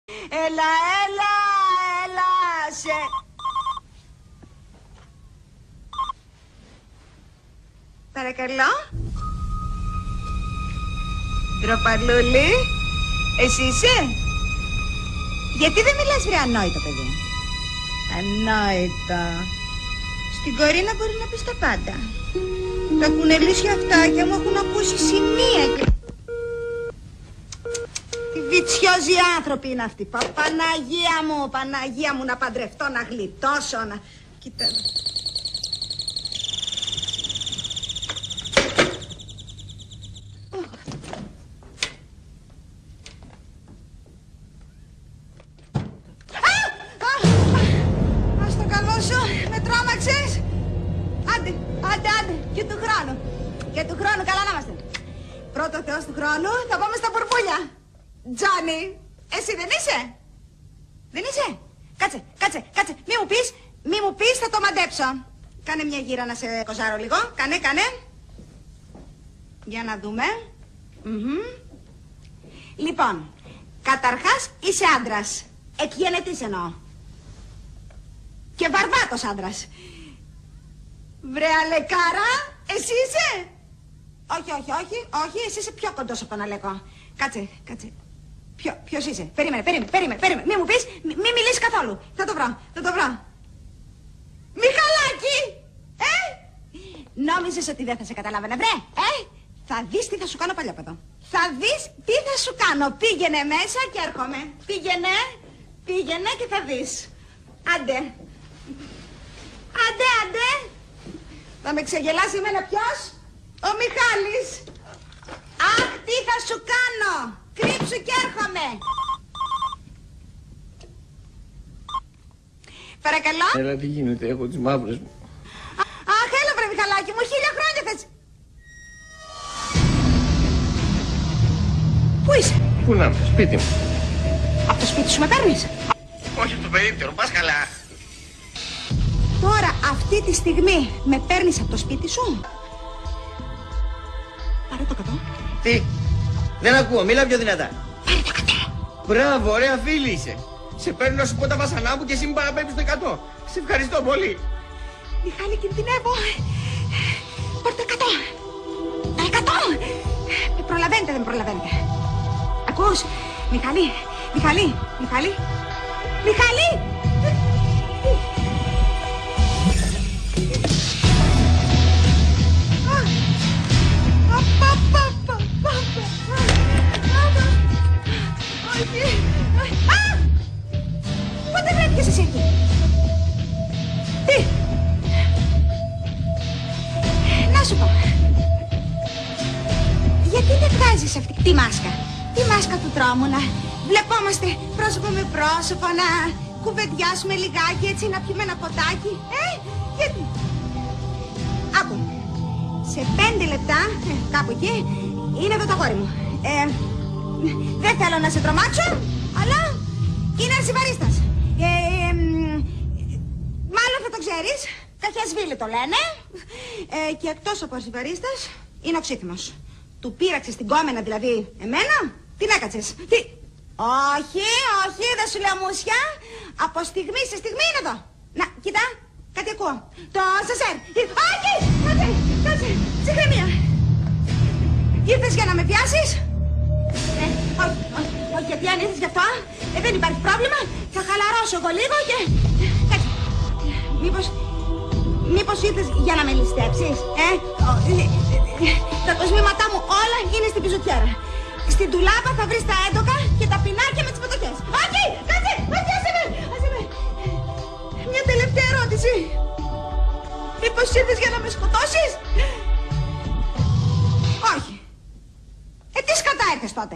Έλα, έλα, έλα, σε... Παρακαλώ. Ντροπαλούλη, εσύ είσαι? Γιατί δεν μιλάς βρε ανόητο παιδί? Ανόητο. Στην Κορίνα μπορεί να πεις τα πάντα. Τα κουνελίσια αυτάκια μου έχουν ακούσει σημεία και... Τι βιτσιόζοι άνθρωποι είναι αυτοί. Παναγία μου, να παντρευτώ, να γλιτώσω, να... Κοίτα... Ας το καλό σου, με τρόμαξες. Άντε, και του χρόνου καλά να είμαστε. Πρώτο Θεός του χρόνου θα πάμε στα πουρπούλια. Τζόνι, εσύ δεν είσαι? Δεν είσαι? Κάτσε, μη μου πεις, θα το μαντέψω. Κάνε μια γύρα να σε κοζάρω λίγο. Κάνε. Για να δούμε. Λοιπόν, καταρχάς είσαι άντρας. Εκγενετής εννοώ. Και βαρβάτος άντρας. Βρε Αλεκάρα, εσύ είσαι? Όχι, εσύ είσαι πιο κοντός από τον Αλεκό. Κάτσε. Ποιος είσαι? Περίμενε. Μη μου πεις, μη μιλήσεις καθόλου. Θα το βρω. Μιχαλάκη! Νόμιζες ότι δεν θα σε καταλάβαινε, βρε? Θα δεις τι θα σου κάνω παλιόπαιδο. Θα δεις τι θα σου κάνω. Πήγαινε μέσα και έρχομαι. Πήγαινε και θα δεις. Άντε. Θα με ξεγελάσει εμένα ποιος? Ο Μιχάλης. Αχ, τι θα σου κάνω. Κρύψου και έρχομαι. Παρακαλώ. Έλα, τι γίνεται, έχω τις μαύρες μου. Αχ, έλα βρε Μιχαλάκη μου, 1000 χρόνια θες. Πού είσαι? Πού να είμαι, σπίτι μου. Από το σπίτι σου με παίρνεις? Όχι από το περίπτερο, πας καλά. Τώρα, αυτή τη στιγμή, με παίρνεις από το σπίτι σου? Πάρε το κατώ. Τι, δεν ακούω, μίλα πιο δυνατά. Πάρε το κατώ. Μπράβο, ωραία φίλη είσαι. Σε παίρνω να σου πω τα βασανά μου και εσύ μου παραπέμπεις το 100. Σε ευχαριστώ πολύ. Μιχάλη, κινδυνεύω. Πάρε το 100. Δεν προλαβαίνετε. Ακούς, Μιχάλη. Πότε βρέθηκες εσύ εκεί? Τι? Να σου πω. Γιατί δεν βγάζεις αυτή τη μάσκα? Τη μάσκα του τρόμου, να βλεπόμαστε πρόσωπο με πρόσωπο, να κουβεντιάσουμε λιγάκι έτσι, να πιούμε ένα ποτάκι. Γιατί? Άκου. Σε 5 λεπτά, κάπου εκεί, είναι εδώ το αγόρι μου. Δεν θέλω να σε τρομάξω, αλλά είναι αρσιβαρίστας. Μάλλον θα το ξέρεις, Καχιασβίλη το λένε. Και εκτός από αρσιβαρίστας, είναι οξύθυμος. Του πείραξες την κόμενα, δηλαδή εμένα, την έκατσες. Τι? Όχι, δεν σου λέω μουσια. Από στιγμή σε στιγμή είναι εδώ. Να, κοίτα, κάτι ακούω. Το σασέρ. Όχι, κάτσε, ψυχραιμία. Ήρθες για να με πιάσεις? Όχι, γιατί αν ήρθες γι' αυτό, δεν υπάρχει πρόβλημα. Θα χαλαρώσω εγώ λίγο και... Κάτσε, μήπως ήρθες για να με ληστέψεις? Τα κοσμήματά μου όλα είναι στην πιζωτιέρα. Στην τουλάπα θα βρεις τα έντοκα και τα πινάκια με τις μετοχές. Όχι, κάτσε, άσε με. Μια τελευταία ερώτηση. Μήπως ήρθες για να με σκοτώσεις? Όχι. Τι σκατά ήρθες τότε?